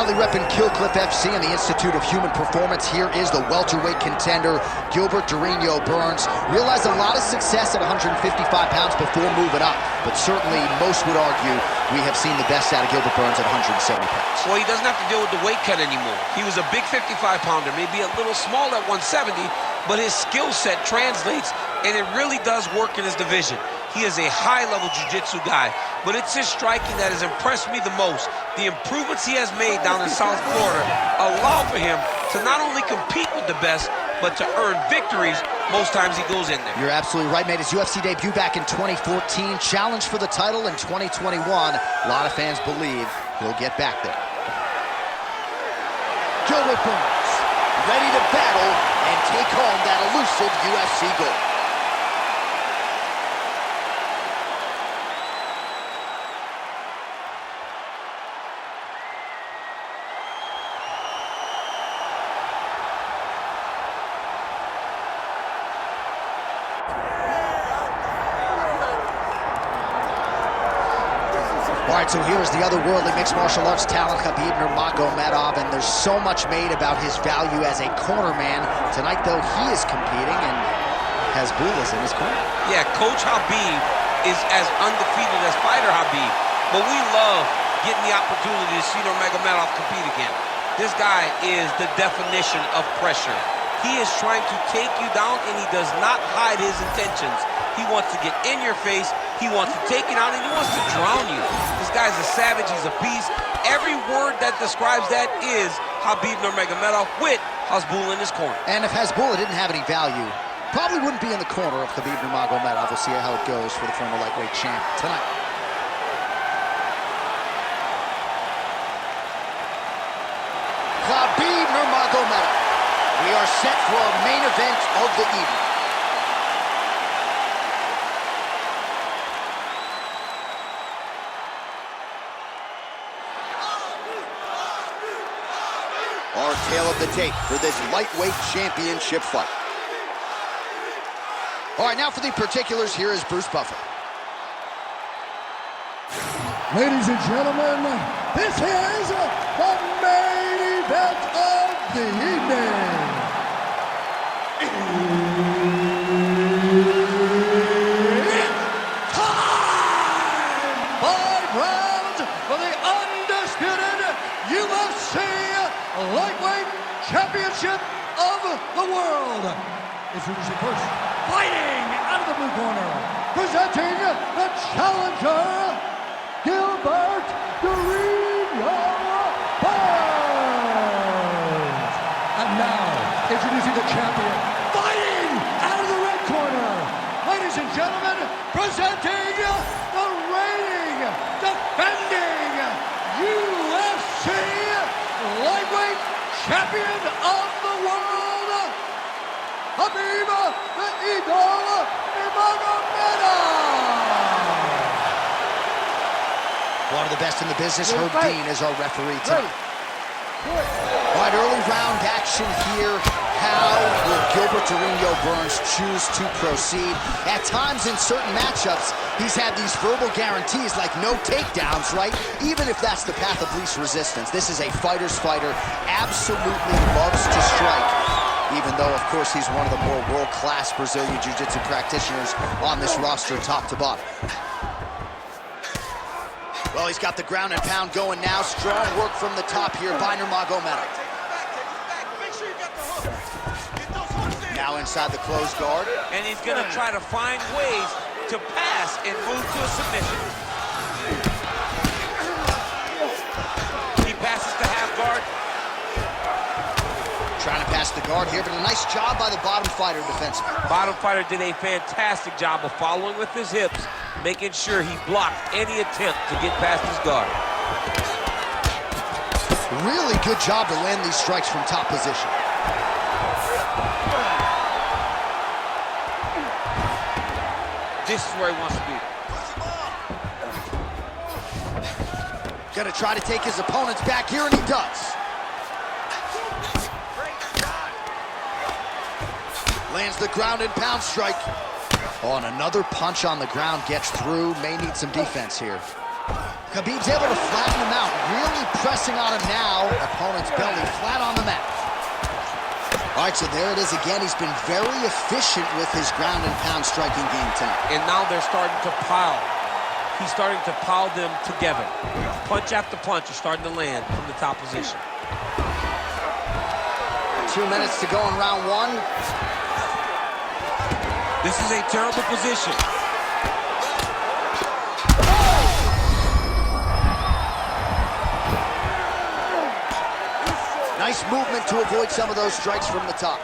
Proudly repping Kill Cliff FC and the Institute of Human Performance, here is the welterweight contender, Gilbert Burns. Realized a lot of success at 155 pounds before moving up, but certainly most would argue we have seen the best out of Gilbert Burns at 170 pounds. Well, he doesn't have to deal with the weight cut anymore. He was a big 55-pounder, maybe a little small at 170, but his skill set translates, and it really does work in his division. He is a high-level jiu-jitsu guy, but it's his striking that has impressed me the most. The improvements he has made down in South Florida allow for him to not only compete with the best, but to earn victories most times he goes in there. You're absolutely right, made his UFC debut back in 2014, challenged for the title in 2021. A lot of fans believe he'll get back there. Gilbert Burns, ready to battle and take home that elusive UFC gold. All right, so here's the otherworldly mixed martial arts talent, Khabib Nurmagomedov, and there's so much made about his value as a corner man. Tonight, though, he is competing, and Hasbullah's in his corner. Yeah, Coach Khabib is as undefeated as fighter Khabib, but we love getting the opportunity to see Nurmagomedov compete again. This guy is the definition of pressure. He is trying to take you down, and he does not hide his intentions. He wants to get in your face, he wants to take you down, and he wants to drown you. This guy's a savage, he's a beast. Every word that describes that is Khabib Nurmagomedov with Hasbullah in his corner. And if Hasbullah didn't have any value, probably wouldn't be in the corner of Khabib Nurmagomedov. We'll see how it goes for the former lightweight champ tonight. Khabib Nurmagomedov. We are set for our main event of the evening. Our tale of the tape for this lightweight championship fight. All right, now for the particulars, here is Bruce Buffer. Ladies and gentlemen, this is the main event of the evening. It's time! 5 rounds for the undisputed UFC Lightweight Championship of the world. Introducing first, fighting out of the blue corner, presenting the challenger, Gilbert Burns. And now, introducing the champion, fighting out of the red corner, ladies and gentlemen, presenting the reigning, defending UFC Lightweight Champion of the world, Khabib the Eagle Nurmagomedov. One of the best in the business, Herb Dean, is our referee tonight. All right, early round action here. How will Gilbert Burns choose to proceed? At times in certain matchups, he's had these verbal guarantees like no takedowns, right? Even if that's the path of least resistance. This is a fighter's fighter, absolutely loves to strike, even though, of course, he's one of the more world-class Brazilian Jiu-Jitsu practitioners on this roster, top to bottom. Well, he's got the ground and pound going now. Strong work from the top here by Nurmagomedov. Now inside the closed guard. And he's gonna try to find ways to pass and move to a submission. He passes to half guard. Trying to pass the guard here, but a nice job by the bottom fighter defensively. Bottom fighter did a fantastic job of following with his hips, making sure he blocked any attempt to get past his guard. Really good job to land these strikes from top position. This is where he wants to be. Gonna try to take his opponents back here, and he does. Lands the ground and pound strike. Oh, and another punch on the ground gets through. May need some defense here. Khabib's able to flatten him out, really pressing on him now. Opponent's belly flat on the mat. All right, so there it is again. He's been very efficient with his ground and pound striking game tonight. And now they're starting to pile. He's starting to pile them together. Punch after punch are starting to land from the top position. 2 minutes to go in round one. This is a terrible position. Nice movement to avoid some of those strikes from the top.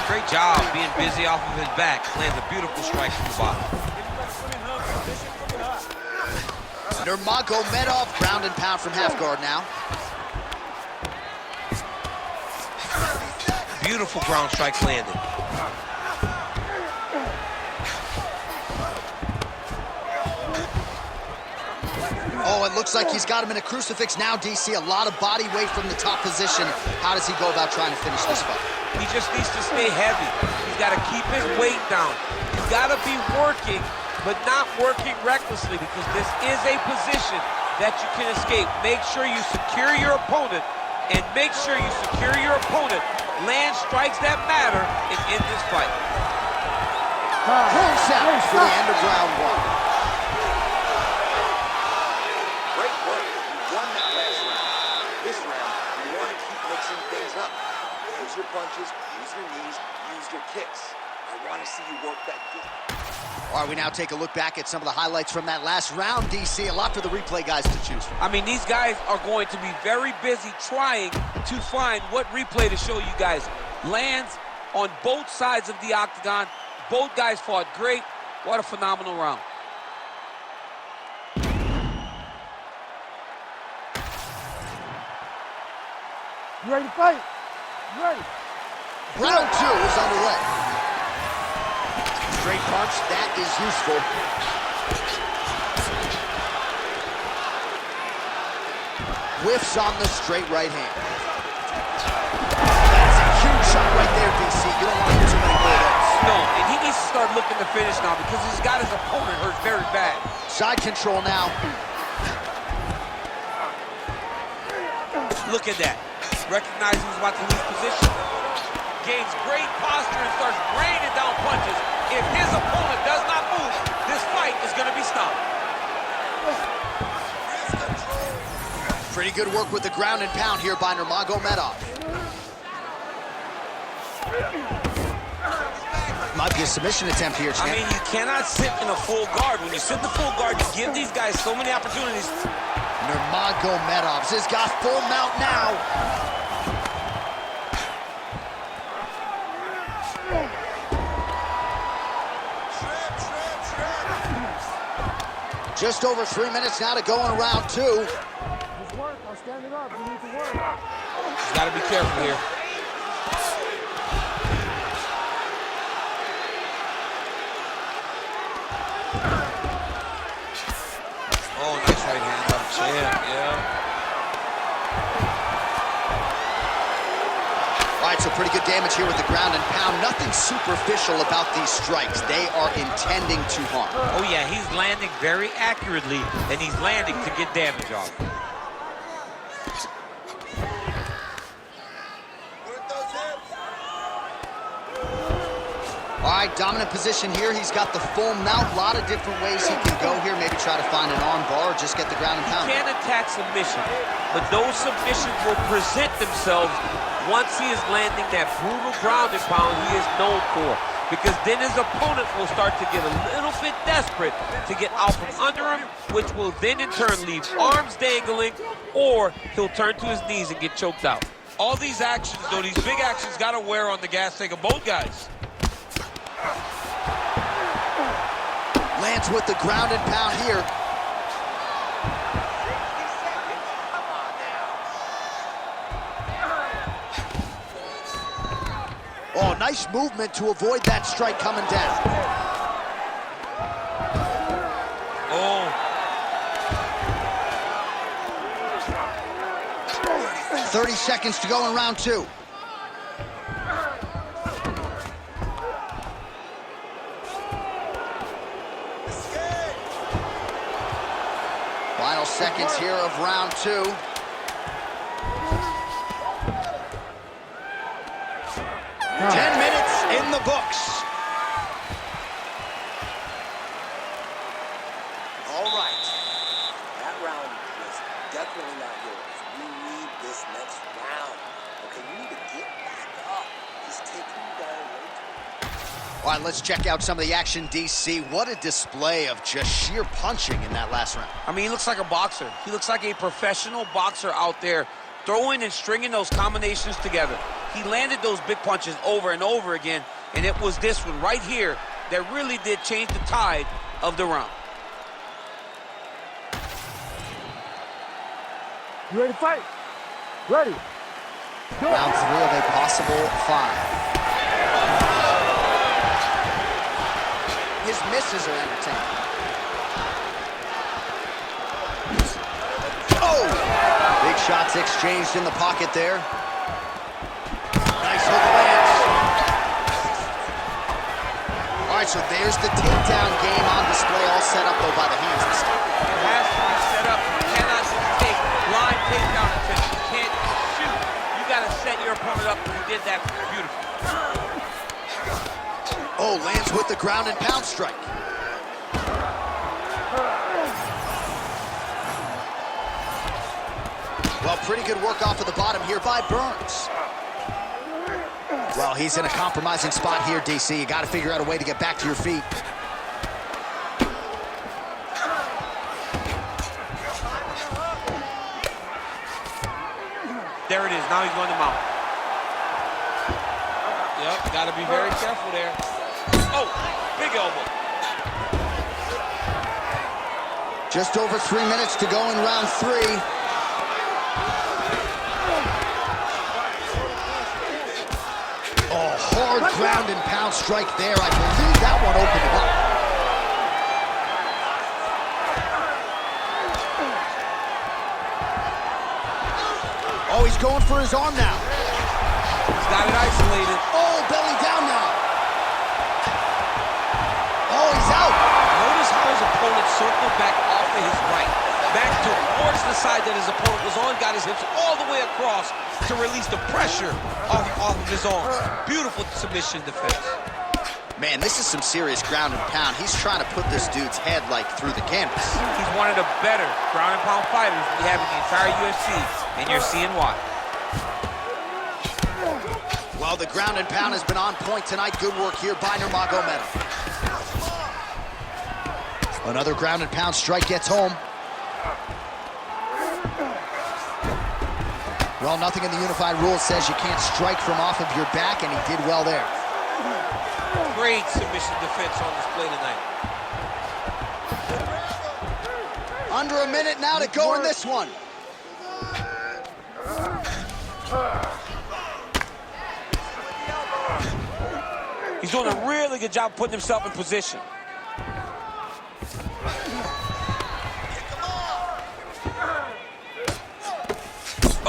Great job being busy off of his back. Lands a beautiful strike from the bottom. Nurmagomedov, ground and pound from half guard now. Beautiful ground strike landed. Oh, it looks like he's got him in a crucifix now, DC. A lot of body weight from the top position. How does he go about trying to finish this fight? He just needs to stay heavy. He's got to keep his weight down. He's got to be working, but not working recklessly, because this is a position that you can escape. Make sure you secure your opponent, and make sure you secure your opponent. Land strikes that matter and end this fight. Full sound for the end of round one. Great work. You won that last round. This round, you want to keep mixing things up. Use your punches, use your knees, use your kicks. I want to see you work that good. All right, we now take a look back at some of the highlights from that last round, DC. A lot for the replay guys to choose from. I mean, these guys are going to be very busy trying to find what replay to show you guys. Lands on both sides of the octagon. Both guys fought great. What a phenomenal round. You ready to fight? You ready? Round two is underway. Straight punch, that is useful. Whiffs on the straight right hand. That's a huge shot right there, DC. You don't want to do too many more of those. No, and he needs to start looking to finish now, because he's got his opponent hurt very bad. Side control now. Look at that. Recognizing he's about to lose position. Gains great posture and starts raining down punches. If his opponent does not move, this fight is going to be stopped. Pretty good work with the ground and pound here by Nurmagomedov. Might be a submission attempt here, champ. I mean, you cannot sit in a full guard. When you sit in the full guard, you give these guys so many opportunities. Nurmagomedov has got full mount now. Just over 3 minutes now to go in round two. Just work. I'm standing up. You need to work. He's got to be careful here. Oh, nice right hand on the chin. Yeah. All right, so pretty good damage here with the ground and pound. Nothing superficial about these strikes. They are intending to harm. Oh, yeah, he's landing very accurately, and he's landing to get damage off. All right, dominant position here. He's got the full mount. A lot of different ways he can go here. Maybe try to find an arm bar or just get the ground and pound. He can attack submission, but those submissions will present themselves once he is landing that brutal ground and pound he is known for. Because then his opponent will start to get a little bit desperate to get out from under him, which will then in turn leave arms dangling, or he'll turn to his knees and get choked out. All these actions, though, these big actions, got to wear on the gas tank of both guys. Lands with the ground and pound here. Oh, nice movement to avoid that strike coming down. Oh. 30 seconds to go in round two. Final seconds here of round 2. Count. 10 minutes in the books. All right. That round was definitely not yours. We need this next round. Okay, you need to get back up. He's taking you down way too. All right, let's check out some of the action, DC. What a display of just sheer punching in that last round. I mean, he looks like a boxer. He looks like a professional boxer out there, throwing and stringing those combinations together. He landed those big punches over and over again, and it was this one right here that really did change the tide of the round. You ready to fight? Ready. Do it. Round 3 of a possible 5. His misses are entertaining. Oh! Big shots exchanged in the pocket there. Nice hook lands. All right, so there's the takedown game on display, all set up, though, by the hands this time. It has to be set up. You cannot take blind takedown attempts. You can't shoot. You got to set your opponent up, and you did that beautifully. Oh, lands with the ground and pound strike. Well, pretty good work off of the bottom here by Burns. Well, he's in a compromising spot here, DC. You got to figure out a way to get back to your feet. There it is. Now he's going to mount. Yep, got to be very careful there. Oh, big elbow. Just over 3 minutes to go in round 3. Oh, hard ground and pound strike there. I believe that one opened him up. Oh, he's going for his arm now. He's got it isolated. Oh, belly down now. Oh, he's out. Notice how his opponent circled back off of his right, back towards the side that his opponent was on, got his hips all the way across to release the pressure off of his arm. Beautiful submission defense. Man, this is some serious ground and pound. He's trying to put this dude's head, like, through the canvas. He's one of the better ground and pound fighters we have in the entire UFC, and you're seeing why. Well, the ground and pound has been on point tonight. Good work here by Nurmagomedov. Another ground and pound strike gets home. Well, nothing in the unified rules says you can't strike from off of your back, and he did well there. Great submission defense on display tonight. Under a minute now to go in this one. He's doing a really good job putting himself in position.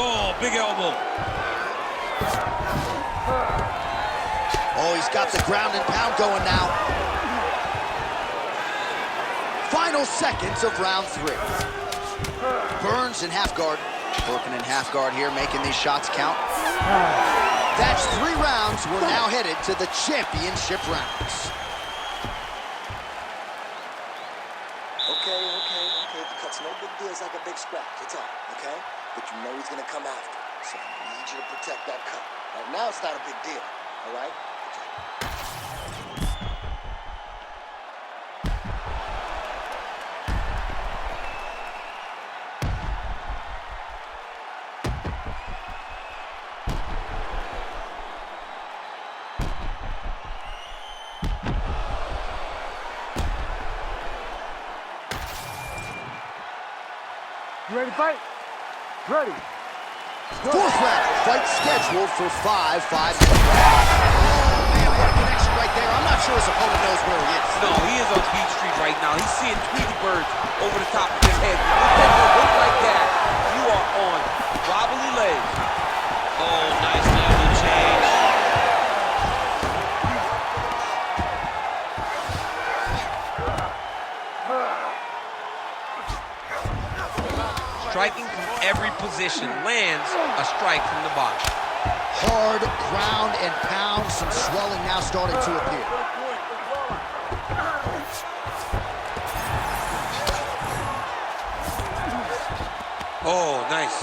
Oh, big elbow. Oh, he's got the ground and pound going now. Final seconds of round 3. Burns in half guard. Working in half guard here, making these shots count. That's 3 rounds. We're now headed to the championship rounds. Okay. The cut's no big deal. It's like a big scratch. It's all, okay? But you know he's going to come after. So I need you to protect that cut. Right now, it's not a big deal, all right? You ready to fight? Ready. Go. 4th round. Fight scheduled for 5 5. Oh, man, what a connection right there. I'm not sure his opponent knows where he is. No, he is on Beach Street right now. He's seeing Tweety birds over the top of his head. When you take a hook like that, you are on wobbly legs. Oh, nice level change. striking from every position, lands a strike from the bottom. Hard ground and pound. Some swelling now starting to appear. Oh, nice.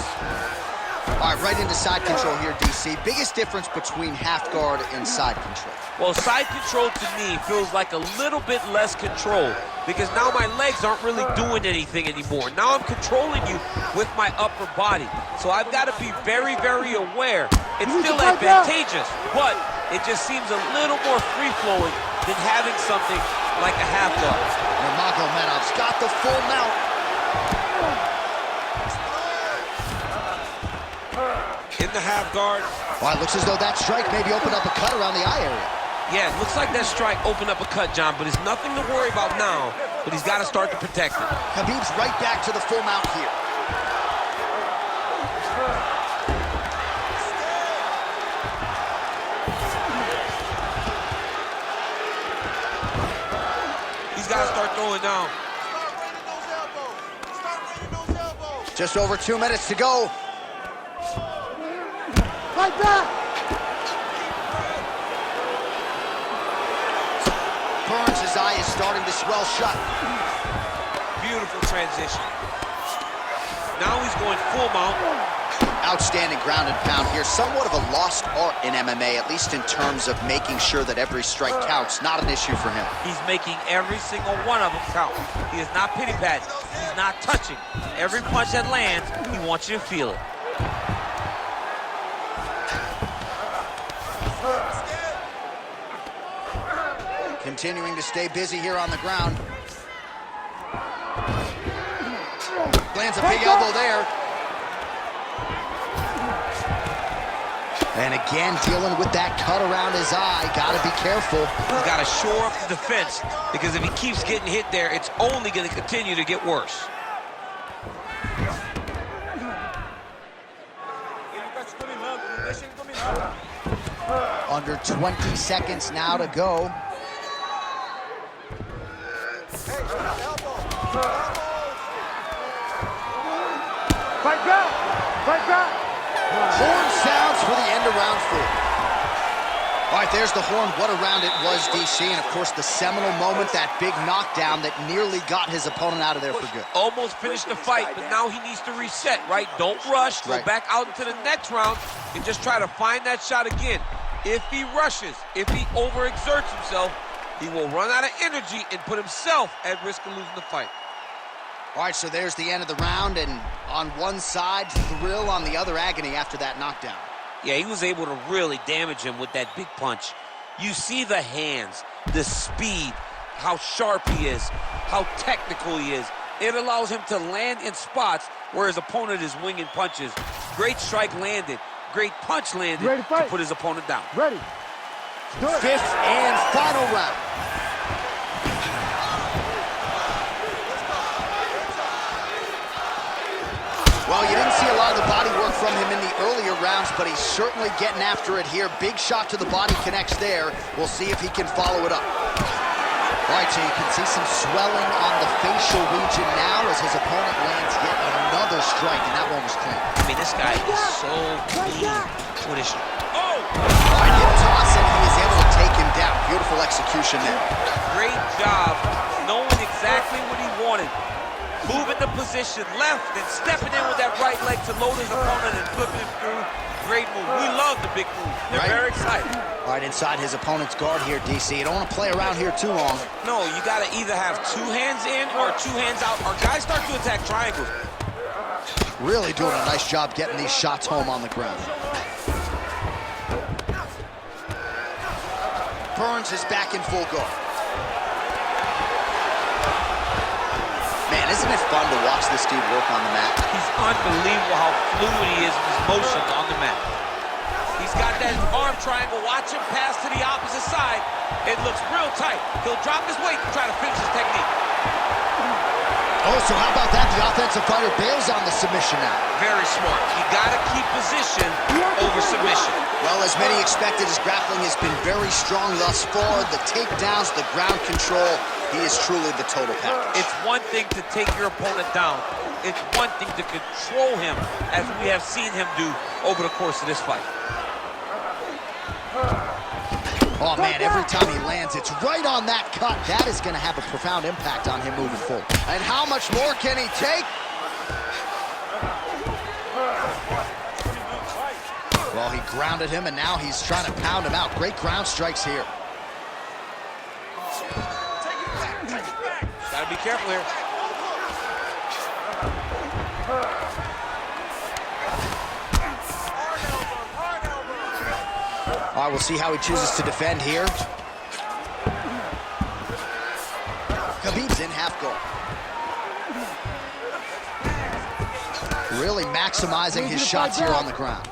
All right, right into side control here, DC. Biggest difference between half guard and side control? Well, side control to me feels like a little bit less control because now my legs aren't really doing anything anymore. Now I'm controlling you with my upper body. So I've got to be very, very aware. It's still advantageous, but it just seems a little more free-flowing than having something like a half guard. Nurmagomedov's got the full mount. In the half guard. Well, it looks as though that strike maybe opened up a cut around the eye area. Yeah, it looks like that strike opened up a cut, John, but it's nothing to worry about now, but he's got to start to protect it. Khabib's right back to the full mount here. He's got to start throwing down. Just over 2 minutes to go. Like that! Burns' eye is starting to swell shut. Beautiful transition. Now he's going full mount. Outstanding ground and pound here. Somewhat of a lost art in MMA, at least in terms of making sure that every strike counts. Not an issue for him. He's making every single one of them count. He is not pity-patting. He's not touching. Every punch that lands, he wants you to feel it. Continuing to stay busy here on the ground. Lands a big elbow there. And again, dealing with that cut around his eye. Gotta be careful. He's got to shore up the defense, because if he keeps getting hit there, it's only going to continue to get worse. Under 20 seconds now to go. Fight back! Fight back! Horn sounds for the end of round 4. All right, there's the horn. What a round it was, DC. And, of course, the seminal moment, that big knockdown that nearly got his opponent out of there for good. Almost finished the fight, but now he needs to reset, right? Don't rush. Go back out into the next round and just try to find that shot again. If he rushes, if he overexerts himself, he will run out of energy and put himself at risk of losing the fight. All right, so there's the end of the round, and on one side, thrill, on the other, agony after that knockdown. Yeah, he was able to really damage him with that big punch. You see the hands, the speed, how sharp he is, how technical he is. It allows him to land in spots where his opponent is winging punches. Great strike landed, great punch landed to put his opponent down. Ready. Fifth and final round. Well, you didn't see a lot of the body work from him in the earlier rounds, but he's certainly getting after it here. Big shot to the body connects there. We'll see if he can follow it up. All right, so you can see some swelling on the facial region now as his opponent lands yet another strike, and that one was clean. I mean, this guy is so clean with his... All right, hip toss, and he is able to take him down. Beautiful execution there. Great job knowing exactly what he wanted. Moving the position left and stepping in with that right leg to load his opponent and flipping him through. Great move. We love the big move. They're very excited. All right, inside his opponent's guard here, DC. You don't want to play around here too long. No, you got to either have 2 hands in or 2 hands out. Our guys start to attack triangles. Really doing a nice job getting these shots home on the ground. Burns is back in full guard. Man, isn't it fun to watch this dude work on the mat? He's unbelievable how fluid he is in his motion on the mat. He's got that arm triangle. Watch him pass to the opposite side. It looks real tight. He'll drop his weight and try to finish his technique. Oh, so how about that? The offensive fighter bails on the submission now. Very smart. You got to keep position over submission. Well, as many expected, his grappling has been very strong thus far. The takedowns, the ground control, he is truly the total package. It's one thing to take your opponent down. It's one thing to control him, as we have seen him do over the course of this fight. Oh, man, every time he lands, it's right on that cut. That is going to have a profound impact on him moving forward. And how much more can he take? Well, he grounded him, and now he's trying to pound him out. Great ground strikes here. Gotta be careful here. All right, we'll see how he chooses to defend here. Khabib's in half guard. Really maximizing his shots here on the ground.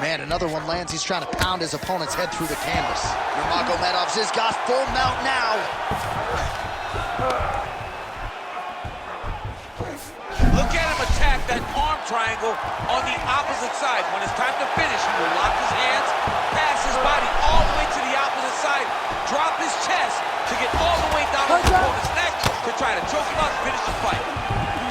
Man, another one lands. He's trying to pound his opponent's head through the canvas. Nurmagomedov's has got full mount now. Look at him attack that arm triangle on the opposite side. When it's time to finish, he will lock his hands, pass his body all the way to the opposite side, drop his chest to get all the way down his opponent's neck to try to choke him out and finish the fight.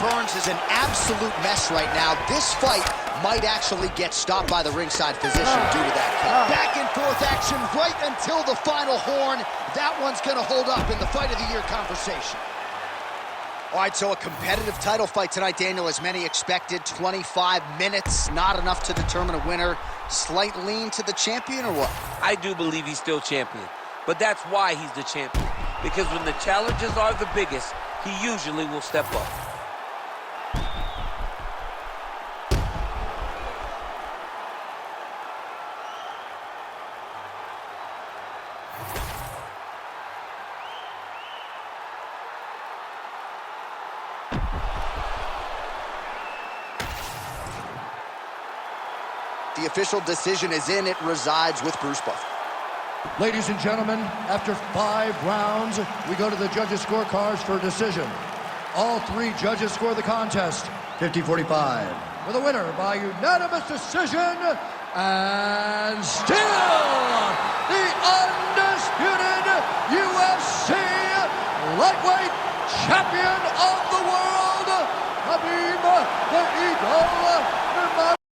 Burns is an absolute mess right now. This fight might actually get stopped by the ringside physician due to that cut. Back and forth action right until the final horn. That one's going to hold up in the Fight of the Year conversation. All right, so a competitive title fight tonight, Daniel, as many expected. 25 minutes, not enough to determine a winner. Slight lean to the champion, or what? I do believe he's still champion, but that's why he's the champion. Because when the challenges are the biggest, he usually will step up. The official decision is in. It resides with Bruce Buffer. Ladies and gentlemen, after 5 rounds, we go to the judges' scorecards for a decision. All 3 judges score the contest 50-45. With a winner by unanimous decision, and still the undisputed UFC lightweight champion of the world, Khabib the Eagle